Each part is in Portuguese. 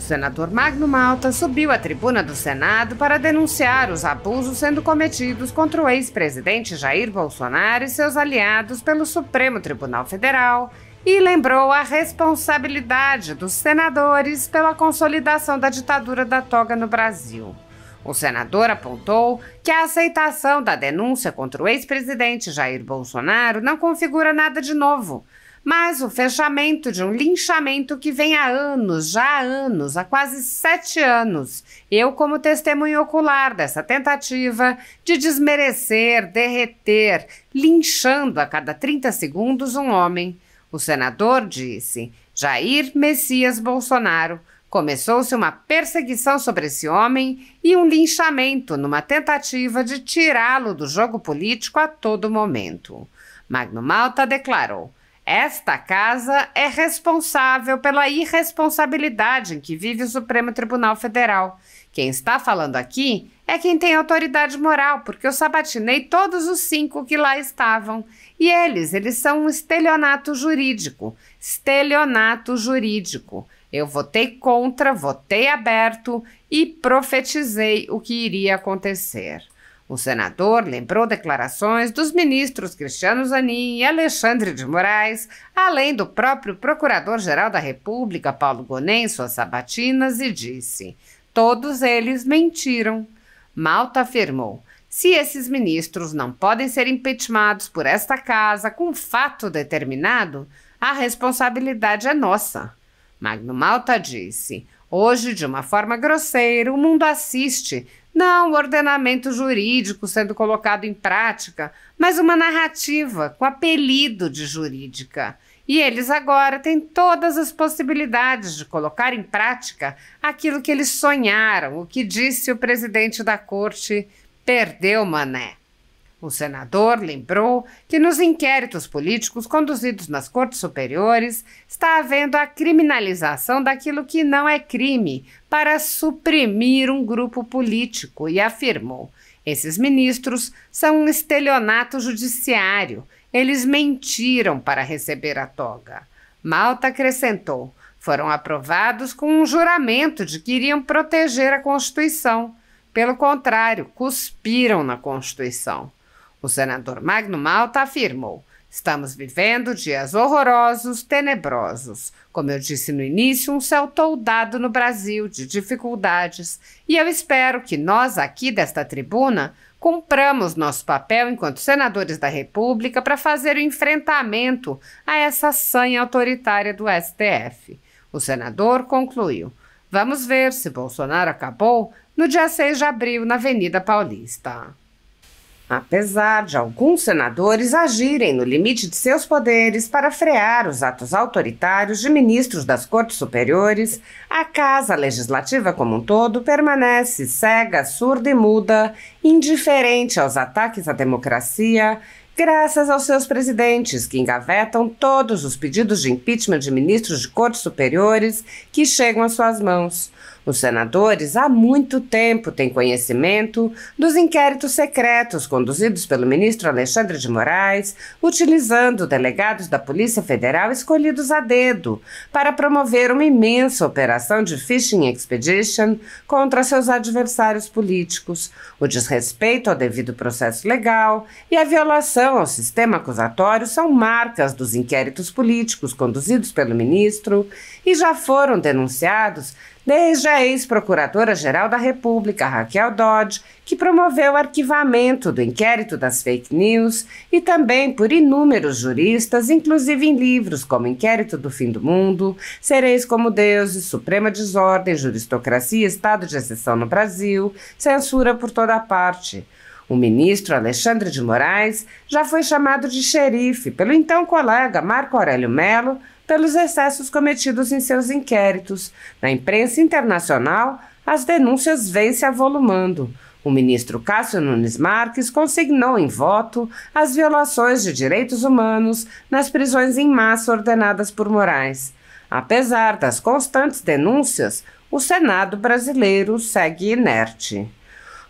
senador Magno Malta subiu à tribuna do Senado para denunciar os abusos sendo cometidos contra o ex-presidente Jair Bolsonaro e seus aliados pelo Supremo Tribunal Federal e lembrou a responsabilidade dos senadores pela consolidação da ditadura da toga no Brasil. O senador apontou que a aceitação da denúncia contra o ex-presidente Jair Bolsonaro não configura nada de novo, mas o fechamento de um linchamento que vem há anos, há quase 7 anos. Eu, como testemunho ocular dessa tentativa de desmerecer, derreter, linchando a cada 30 segundos um homem. O senador disse: Jair Messias Bolsonaro. Começou-se uma perseguição sobre esse homem e um linchamento numa tentativa de tirá-lo do jogo político a todo momento. Magno Malta declarou: esta casa é responsável pela irresponsabilidade em que vive o Supremo Tribunal Federal. Quem está falando aqui é quem tem autoridade moral, porque eu sabatinei todos os 5 que lá estavam. E eles são um estelionato jurídico. Estelionato jurídico. Eu votei contra, votei aberto e profetizei o que iria acontecer. O senador lembrou declarações dos ministros Cristiano Zanin e Alexandre de Moraes, além do próprio Procurador-Geral da República, Paulo Gonet, em suas sabatinas, e disse: todos eles mentiram. Malta afirmou: se esses ministros não podem ser impeachmentados por esta casa com fato determinado, a responsabilidade é nossa. Magno Malta disse: hoje, de uma forma grosseira, o mundo assiste não o ordenamento jurídico sendo colocado em prática, mas uma narrativa com apelido de jurídica. E eles agora têm todas as possibilidades de colocar em prática aquilo que eles sonharam, o que disse o presidente da corte: perdeu, mané. O senador lembrou que nos inquéritos políticos conduzidos nas cortes superiores está havendo a criminalização daquilo que não é crime para suprimir um grupo político e afirmou: esses ministros são um estelionato judiciário, eles mentiram para receber a toga. Malta acrescentou: foram aprovados com um juramento de que iriam proteger a Constituição. Pelo contrário, cuspiram na Constituição. O senador Magno Malta afirmou: estamos vivendo dias horrorosos, tenebrosos. Como eu disse no início, um céu toldado no Brasil de dificuldades. E eu espero que nós aqui desta tribuna cumpramos nosso papel enquanto senadores da República para fazer o enfrentamento a essa sanha autoritária do STF. O senador concluiu: vamos ver se Bolsonaro acabou no dia 6 de abril na Avenida Paulista. Apesar de alguns senadores agirem no limite de seus poderes para frear os atos autoritários de ministros das Cortes Superiores, a Casa Legislativa como um todo permanece cega, surda e muda, indiferente aos ataques à democracia, graças aos seus presidentes, que engavetam todos os pedidos de impeachment de ministros de Cortes Superiores que chegam às suas mãos. Os senadores há muito tempo têm conhecimento dos inquéritos secretos conduzidos pelo ministro Alexandre de Moraes, utilizando delegados da Polícia Federal escolhidos a dedo para promover uma imensa operação de fishing expedition contra seus adversários políticos. O desrespeito ao devido processo legal e a violação ao sistema acusatório são marcas dos inquéritos políticos conduzidos pelo ministro e já foram denunciados desde a ex-procuradora-geral da República, Raquel Dodge, que promoveu o arquivamento do inquérito das fake news, e também por inúmeros juristas, inclusive em livros como Inquérito do Fim do Mundo, Sereis como Deuses, Suprema Desordem, Juristocracia e Estado de Exceção no Brasil, Censura por toda parte. O ministro Alexandre de Moraes já foi chamado de xerife pelo então colega Marco Aurélio Mello pelos excessos cometidos em seus inquéritos. Na imprensa internacional, as denúncias vêm se avolumando. O ministro Cássio Nunes Marques consignou em voto as violações de direitos humanos nas prisões em massa ordenadas por Moraes. Apesar das constantes denúncias, o Senado brasileiro segue inerte.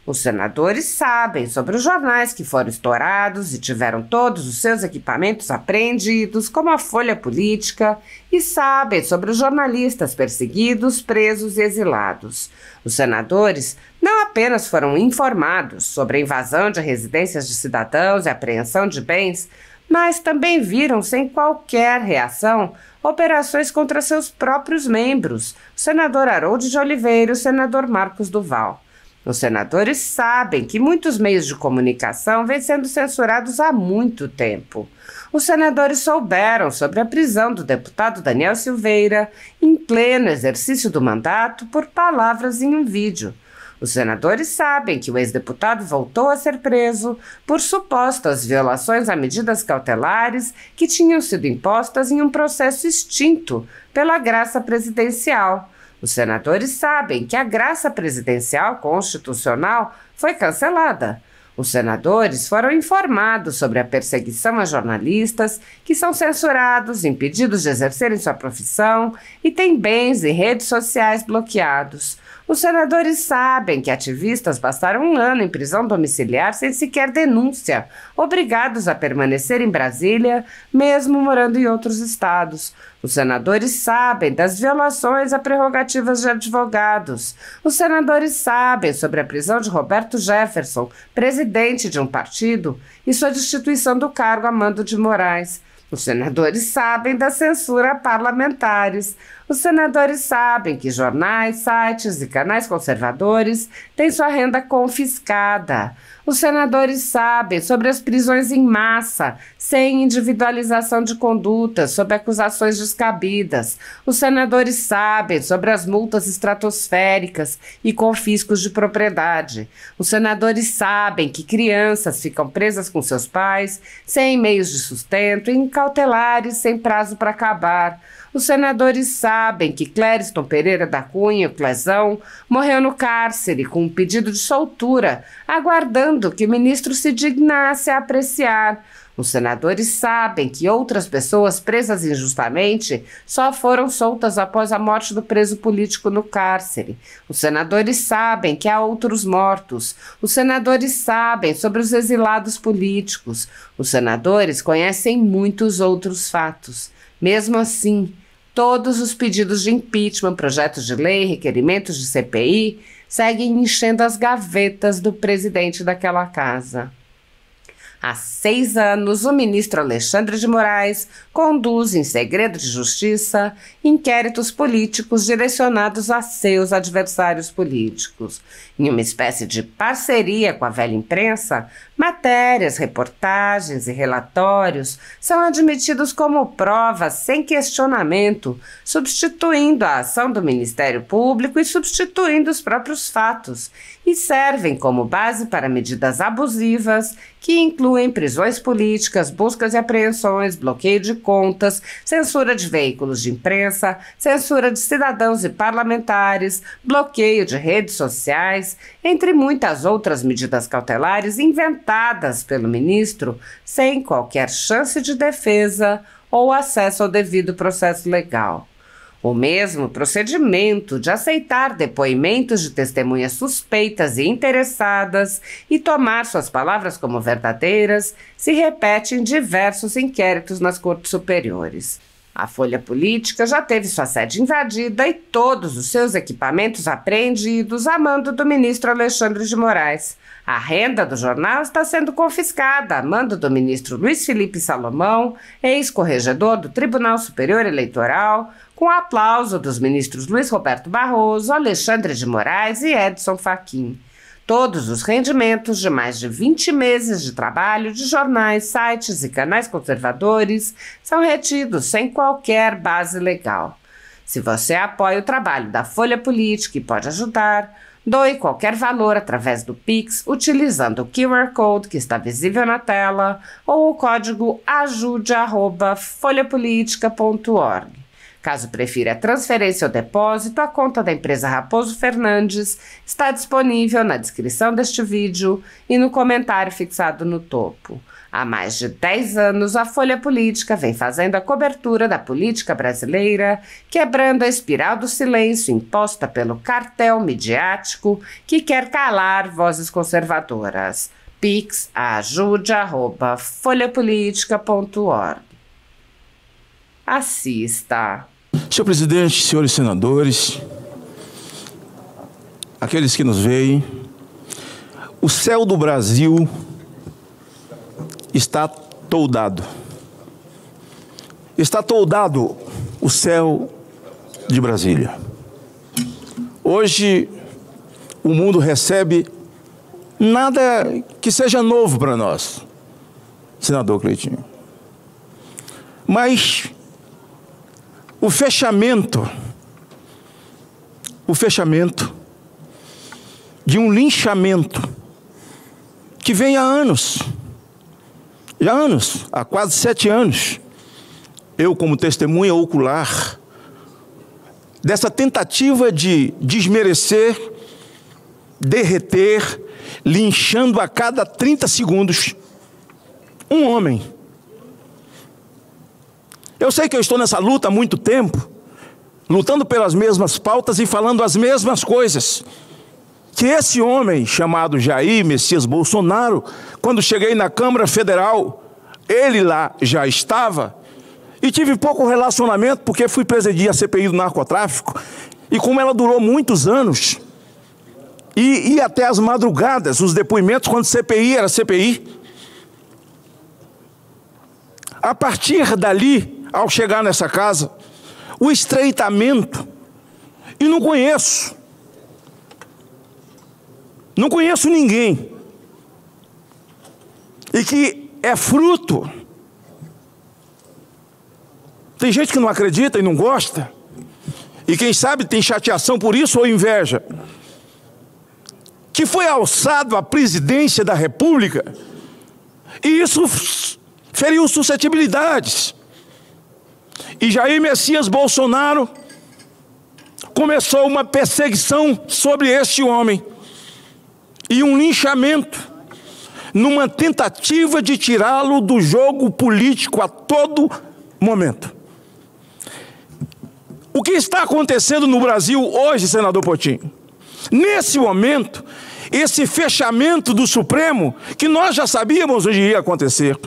Os senadores sabem sobre os jornais que foram estourados e tiveram todos os seus equipamentos apreendidos, como a Folha Política, e sabem sobre os jornalistas perseguidos, presos e exilados. Os senadores não apenas foram informados sobre a invasão de residências de cidadãos e apreensão de bens, mas também viram sem qualquer reação operações contra seus próprios membros, o senador Harold de Oliveira e o senador Marcos Duval. Os senadores sabem que muitos meios de comunicação vêm sendo censurados há muito tempo. Os senadores souberam sobre a prisão do deputado Daniel Silveira em pleno exercício do mandato por palavras em um vídeo. Os senadores sabem que o ex-deputado voltou a ser preso por supostas violações a medidas cautelares que tinham sido impostas em um processo extinto pela graça presidencial. Os senadores sabem que a graça presidencial constitucional foi cancelada. Os senadores foram informados sobre a perseguição a jornalistas que são censurados, impedidos de exercerem sua profissão e têm bens e redes sociais bloqueados. Os senadores sabem que ativistas passaram um ano em prisão domiciliar sem sequer denúncia, obrigados a permanecer em Brasília, mesmo morando em outros estados. Os senadores sabem das violações a prerrogativas de advogados. Os senadores sabem sobre a prisão de Roberto Jefferson, presidente de um partido, e sua destituição do cargo a mando de Moraes. Os senadores sabem da censura a parlamentares. Os senadores sabem que jornais, sites e canais conservadores têm sua renda confiscada. Os senadores sabem sobre as prisões em massa, sem individualização de condutas, sob acusações descabidas. Os senadores sabem sobre as multas estratosféricas e confiscos de propriedade. Os senadores sabem que crianças ficam presas com seus pais, sem meios de sustento e em cautelares sem prazo para acabar. Os senadores sabem que Clériston Pereira da Cunha, o Clezão, morreu no cárcere com um pedido de soltura, aguardando que o ministro se dignasse a apreciar. Os senadores sabem que outras pessoas presas injustamente só foram soltas após a morte do preso político no cárcere. Os senadores sabem que há outros mortos. Os senadores sabem sobre os exilados políticos. Os senadores conhecem muitos outros fatos. Mesmo assim, todos os pedidos de impeachment, projetos de lei, requerimentos de CPI seguem enchendo as gavetas do presidente daquela casa. Há 6 anos, o ministro Alexandre de Moraes conduz, em segredo de justiça, inquéritos políticos direcionados a seus adversários políticos. Em uma espécie de parceria com a velha imprensa, matérias, reportagens e relatórios são admitidos como prova sem questionamento, substituindo a ação do Ministério Público e substituindo os próprios fatos, e servem como base para medidas abusivas que incluem prisões políticas, buscas e apreensões, bloqueio de contas, censura de veículos de imprensa, censura de cidadãos e parlamentares, bloqueio de redes sociais, entre muitas outras medidas cautelares inventadas pelo ministro sem qualquer chance de defesa ou acesso ao devido processo legal. O mesmo procedimento de aceitar depoimentos de testemunhas suspeitas e interessadas e tomar suas palavras como verdadeiras se repete em diversos inquéritos nas cortes superiores. A Folha Política já teve sua sede invadida e todos os seus equipamentos apreendidos a mando do ministro Alexandre de Moraes. A renda do jornal está sendo confiscada a mando do ministro Luiz Felipe Salomão, ex-corregedor do Tribunal Superior Eleitoral, com aplauso dos ministros Luiz Roberto Barroso, Alexandre de Moraes e Edson Fachin. Todos os rendimentos de mais de 20 meses de trabalho de jornais, sites e canais conservadores são retidos sem qualquer base legal. Se você apoia o trabalho da Folha Política e pode ajudar, doe qualquer valor através do Pix utilizando o QR Code que está visível na tela ou o código ajude@folhapolitica.org. Caso prefira a transferência ou depósito, a conta da empresa Raposo Fernandes está disponível na descrição deste vídeo e no comentário fixado no topo. Há mais de 10 anos, a Folha Política vem fazendo a cobertura da política brasileira, quebrando a espiral do silêncio imposta pelo cartel midiático que quer calar vozes conservadoras. Pix, ajude@folhapolitica.org. Assista. Senhor presidente, senhores senadores, aqueles que nos veem, o céu do Brasil está toldado. Está toldado o céu de Brasília. Hoje, o mundo recebe nada que seja novo para nós, senador Cleitinho. Mas o fechamento de um linchamento que vem há anos, há quase 7 anos, eu como testemunha ocular dessa tentativa de desmerecer, derreter, linchando a cada 30 segundos um homem. Eu sei que eu estou nessa luta há muito tempo, lutando pelas mesmas pautas e falando as mesmas coisas que esse homem chamado Jair Messias Bolsonaro, quando cheguei na Câmara Federal, ele lá já estava, e tive pouco relacionamento porque fui presidir a CPI do narcotráfico, e como ela durou muitos anos, e ia até as madrugadas, os depoimentos, quando CPI era CPI. A partir dali, ao chegar nessa casa, o estreitamento, e não conheço ninguém, e que é fruto, tem gente que não acredita e não gosta, e quem sabe tem chateação por isso ou inveja, que foi alçado à presidência da República, e isso feriu suscetibilidades. E Jair Messias Bolsonaro começou uma perseguição sobre este homem e um linchamento numa tentativa de tirá-lo do jogo político a todo momento. O que está acontecendo no Brasil hoje, senador Potin? Nesse momento, esse fechamento do Supremo, que nós já sabíamos onde ia acontecer,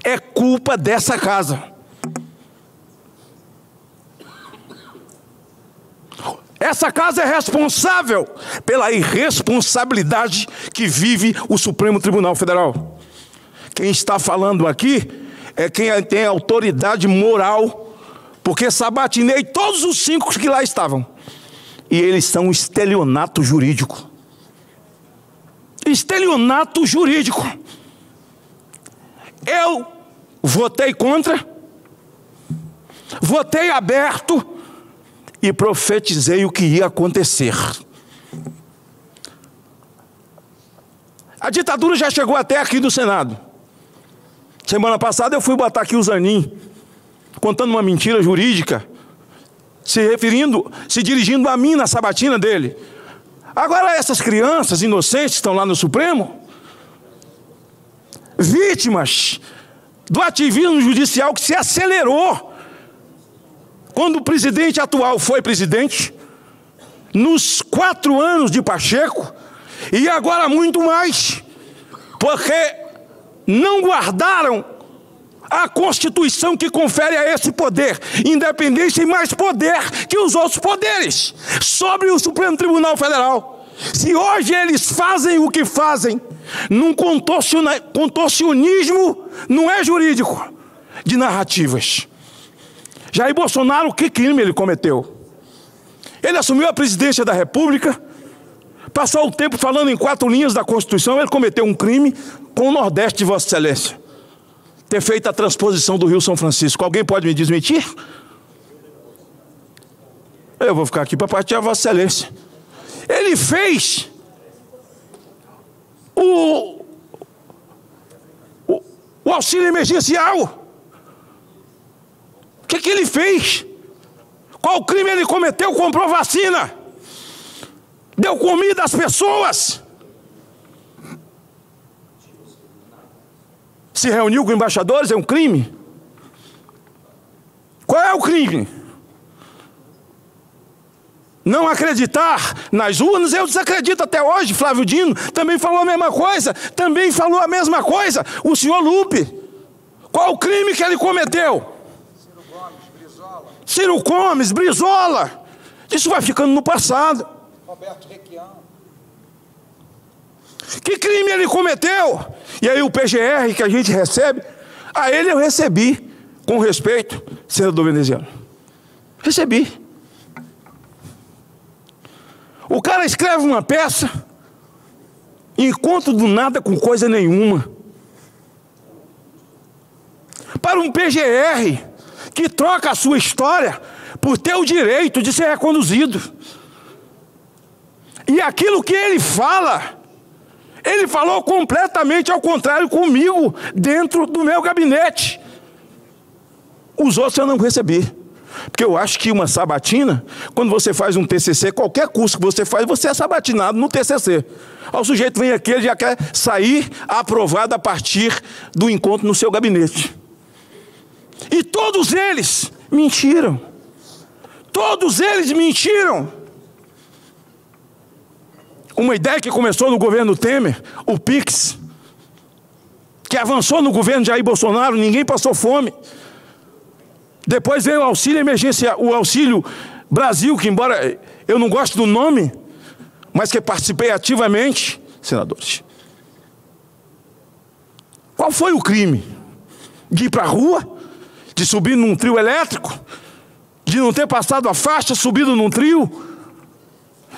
é culpa dessa casa. Essa casa é responsável pela irresponsabilidade que vive o Supremo Tribunal Federal. Quem está falando aqui é quem tem autoridade moral, porque sabatinei todos os 5 que lá estavam. E eles são estelionato jurídico. Estelionato jurídico. Eu votei contra, votei aberto e profetizei o que ia acontecer. A ditadura já chegou até aqui do Senado. Semana passada eu fui botar aqui o Zanin, contando uma mentira jurídica, se dirigindo a mim na sabatina dele. Agora essas crianças inocentes estão lá no Supremo, vítimas do ativismo judicial que se acelerou quando o presidente atual foi presidente, nos 4 anos de Pacheco, e agora muito mais, porque não guardaram a Constituição que confere a esse poder independência e mais poder que os outros poderes sobre o Supremo Tribunal Federal. Se hoje eles fazem o que fazem num contorcionismo, não é jurídico, de narrativas. Jair Bolsonaro, que crime ele cometeu? Ele assumiu a presidência da República, passou o tempo falando em 4 linhas da Constituição. Ele cometeu um crime com o Nordeste de Vossa Excelência, ter feito a transposição do Rio São Francisco. Alguém pode me desmentir? Eu vou ficar aqui para partilhar Vossa Excelência. Ele fez o auxílio emergencial. O que ele fez? Qual crime ele cometeu? Comprou vacina, deu comida às pessoas. Se reuniu com embaixadores, é um crime? Qual é o crime? Não acreditar nas urnas, eu desacredito até hoje. Flávio Dino também falou a mesma coisa. Também falou a mesma coisa. O senhor Lupe, qual o crime que ele cometeu? Ciro Gomes, Brizola. Isso vai ficando no passado. Roberto Requião. Que crime ele cometeu? E aí o PGR que a gente recebe, a ele eu recebi, com respeito, senador veneziano. Recebi. O cara escreve uma peça, encontro do nada com coisa nenhuma. Para um PGR que troca a sua história por ter o direito de ser reconduzido. E aquilo que ele fala, ele falou completamente ao contrário comigo, dentro do meu gabinete. Os outros eu não recebi. Porque eu acho que uma sabatina, quando você faz um TCC, qualquer curso que você faz, você é sabatinado no TCC. O sujeito vem aqui, ele já quer sair aprovado a partir do encontro no seu gabinete. E todos eles mentiram. Todos eles mentiram. Uma ideia que começou no governo Temer, o PIX, que avançou no governo Jair Bolsonaro, ninguém passou fome. Depois veio o auxílio emergência, o Auxílio Brasil, que embora eu não goste do nome, mas que participei ativamente, senadores. Qual foi o crime? De ir para a rua? De subir num trio elétrico? De não ter passado a faixa, subido num trio?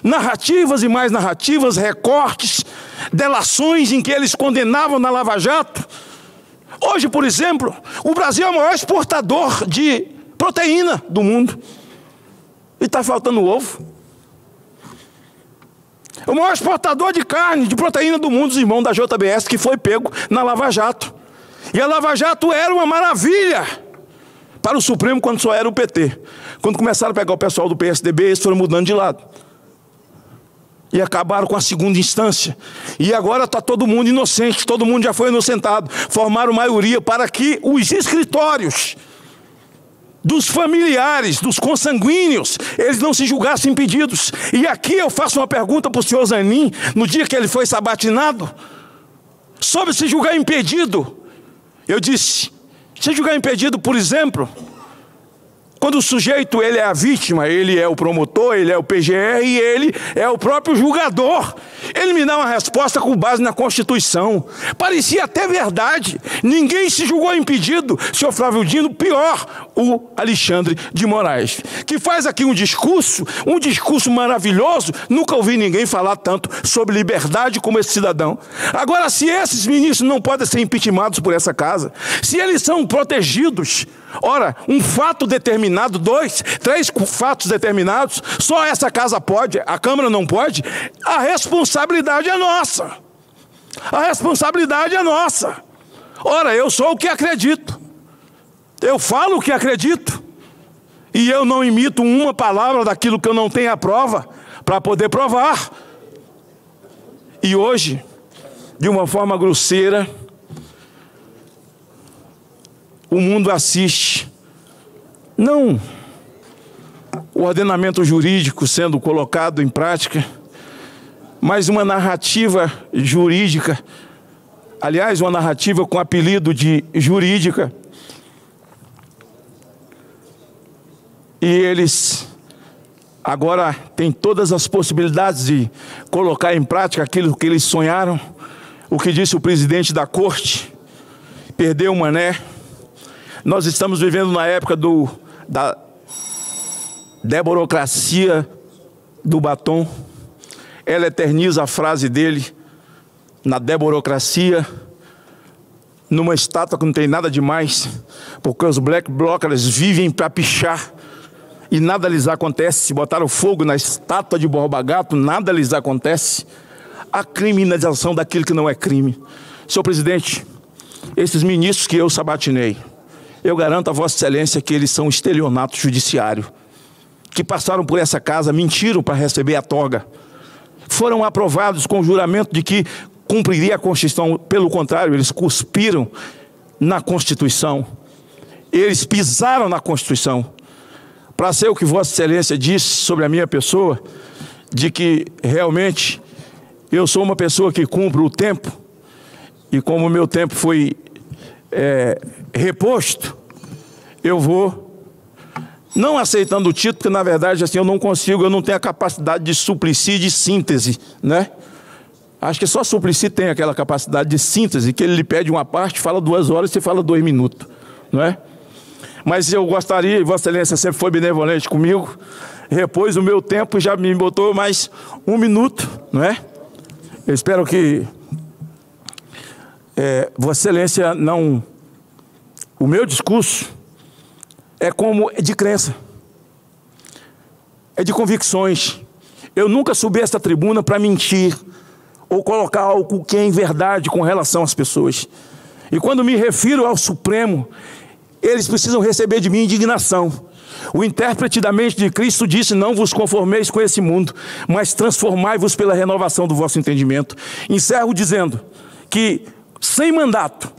Narrativas e mais narrativas, recortes, delações em que eles condenavam na Lava Jato. Hoje, por exemplo, o Brasil é o maior exportador de proteína do mundo. E está faltando ovo. O maior exportador de carne, de proteína do mundo, os irmãos da JBS, que foi pego na Lava Jato. E a Lava Jato era uma maravilha para o Supremo quando só era o PT. Quando começaram a pegar o pessoal do PSDB, eles foram mudando de lado. E acabaram com a segunda instância. E agora está todo mundo inocente, todo mundo já foi inocentado. Formaram maioria para que os escritórios dos familiares, dos consanguíneos, eles não se julgassem impedidos. E aqui eu faço uma pergunta para o senhor Zanin, no dia que ele foi sabatinado, sobre se julgar impedido. Eu disse, se julgar impedido, por exemplo, quando o sujeito ele é a vítima, ele é o promotor, ele é o PGR e ele é o próprio julgador. Ele me dá uma resposta com base na Constituição. Parecia até verdade. Ninguém se julgou impedido, senhor Flávio Dino, pior, o Alexandre de Moraes, que faz aqui um discurso maravilhoso. Nunca ouvi ninguém falar tanto sobre liberdade como esse cidadão. Agora, se esses ministros não podem ser impeachmentados por essa casa, se eles são protegidos, ora, um fato determinado, 2, 3 fatos determinados, só essa casa pode, a Câmara não pode, a responsabilidade é nossa. A responsabilidade é nossa. Ora, eu sou o que acredito. Eu falo o que acredito. E eu não imito uma palavra daquilo que eu não tenho a prova para poder provar. E hoje, de uma forma grosseira, o mundo assiste, não o ordenamento jurídico sendo colocado em prática, mas uma narrativa jurídica, aliás, uma narrativa com apelido de jurídica, e eles agora têm todas as possibilidades de colocar em prática aquilo que eles sonharam. O que disse o presidente da corte, perdeu o mané. Nós estamos vivendo na época da deburocracia do batom. Ela eterniza a frase dele na deburocracia, numa estátua que não tem nada demais, porque os black blockers vivem para pichar e nada lhes acontece. Se botaram fogo na estátua de Borba Gato, nada lhes acontece. A criminalização daquilo que não é crime. Senhor presidente, esses ministros que eu sabatinei, eu garanto a Vossa Excelência que eles são estelionato judiciário, que passaram por essa casa, mentiram para receber a toga, foram aprovados com o juramento de que cumpriria a Constituição. Pelo contrário, eles cuspiram na Constituição, eles pisaram na Constituição, para ser o que Vossa Excelência disse sobre a minha pessoa, de que realmente eu sou uma pessoa que cumpre o tempo, e como o meu tempo foi reposto, eu vou, não aceitando o título, porque na verdade assim, eu não consigo, eu não tenho a capacidade de Suplicy, de síntese, né? Acho que só Suplicy tem aquela capacidade de síntese, que ele lhe pede uma parte, fala 2 horas e você fala 2 minutos, não é? Mas eu gostaria, e Vossa Excelência sempre foi benevolente comigo, repôs o meu tempo e já me botou mais 1 minuto, não é? Eu espero que Vossa Excelência não... O meu discurso é como de crença, é de convicções. Eu nunca subi a essa tribuna para mentir ou colocar algo que é em verdade com relação às pessoas. E quando me refiro ao Supremo, eles precisam receber de mim indignação. O intérprete da mente de Cristo disse: não vos conformeis com esse mundo, mas transformai-vos pela renovação do vosso entendimento. Encerro dizendo que, sem mandato,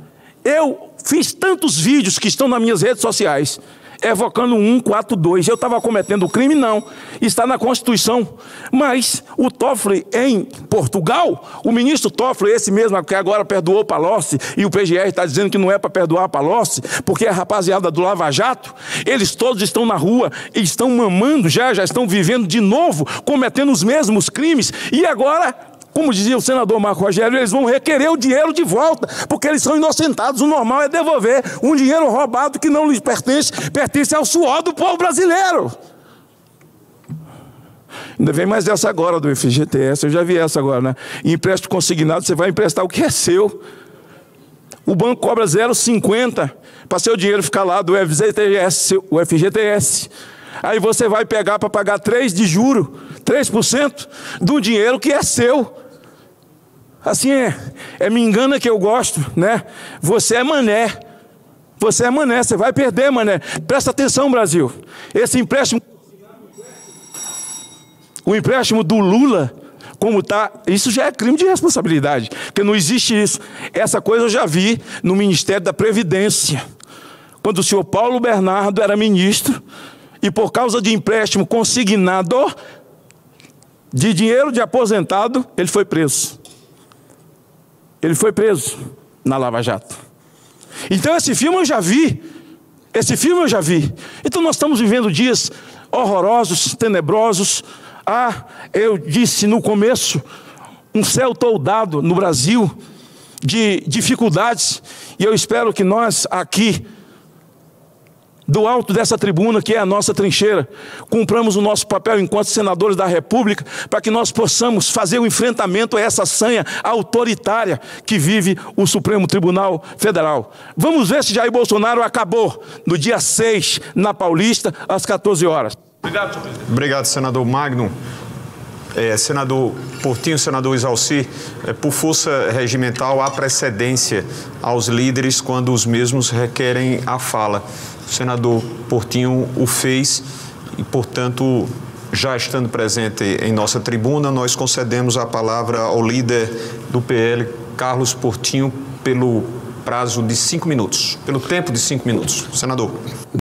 eu fiz tantos vídeos que estão nas minhas redes sociais, evocando 142. Eu estava cometendo crime? Não. Está na Constituição. Mas o Toffoli, em Portugal, o ministro Toffoli, esse mesmo que agora perdoou Palocci, e o PGR está dizendo que não é para perdoar Palocci, porque a rapaziada do Lava Jato, eles todos estão na rua, e estão mamando já estão vivendo de novo, cometendo os mesmos crimes, e agora, como dizia o senador Marco Rogério, eles vão requerer o dinheiro de volta, porque eles são inocentados. O normal é devolver um dinheiro roubado que não lhes pertence, pertence ao suor do povo brasileiro. Ainda vem mais essa agora do FGTS, eu já vi essa agora, né? Empréstimo consignado, você vai emprestar o que é seu. O banco cobra 0,50 para seu dinheiro ficar lá do FGTS. Aí você vai pegar para pagar 3% de juro, 3% do dinheiro que é seu. Assim me engana que eu gosto, né? Você é mané. Você é mané, você vai perder, mané. Presta atenção, Brasil. Esse empréstimo, o empréstimo do Lula, como está, isso já é crime de responsabilidade, porque não existe isso. Essa coisa eu já vi no Ministério da Previdência, quando o senhor Paulo Bernardo era ministro, e por causa de empréstimo consignado de dinheiro de aposentado, ele foi preso. Ele foi preso na Lava Jato. Então esse filme eu já vi. Esse filme eu já vi. Então nós estamos vivendo dias horrorosos, tenebrosos. Eu disse no começo, um céu toldado no Brasil de dificuldades. E eu espero que nós aqui, do alto dessa tribuna, que é a nossa trincheira, cumpramos o nosso papel enquanto senadores da República, para que nós possamos fazer o enfrentamento a essa sanha autoritária que vive o Supremo Tribunal Federal. Vamos ver se Jair Bolsonaro acabou no dia 6, na Paulista, às 14 horas. Obrigado, senhor presidente. Obrigado, senador Magno. Senador Portinho, senador Isalci, por força regimental, há precedência aos líderes quando os mesmos requerem a fala. O senador Portinho o fez e, portanto, já estando presente em nossa tribuna, nós concedemos a palavra ao líder do PL, Carlos Portinho, pelo prazo de 5 minutos, pelo tempo de 5 minutos. Senador.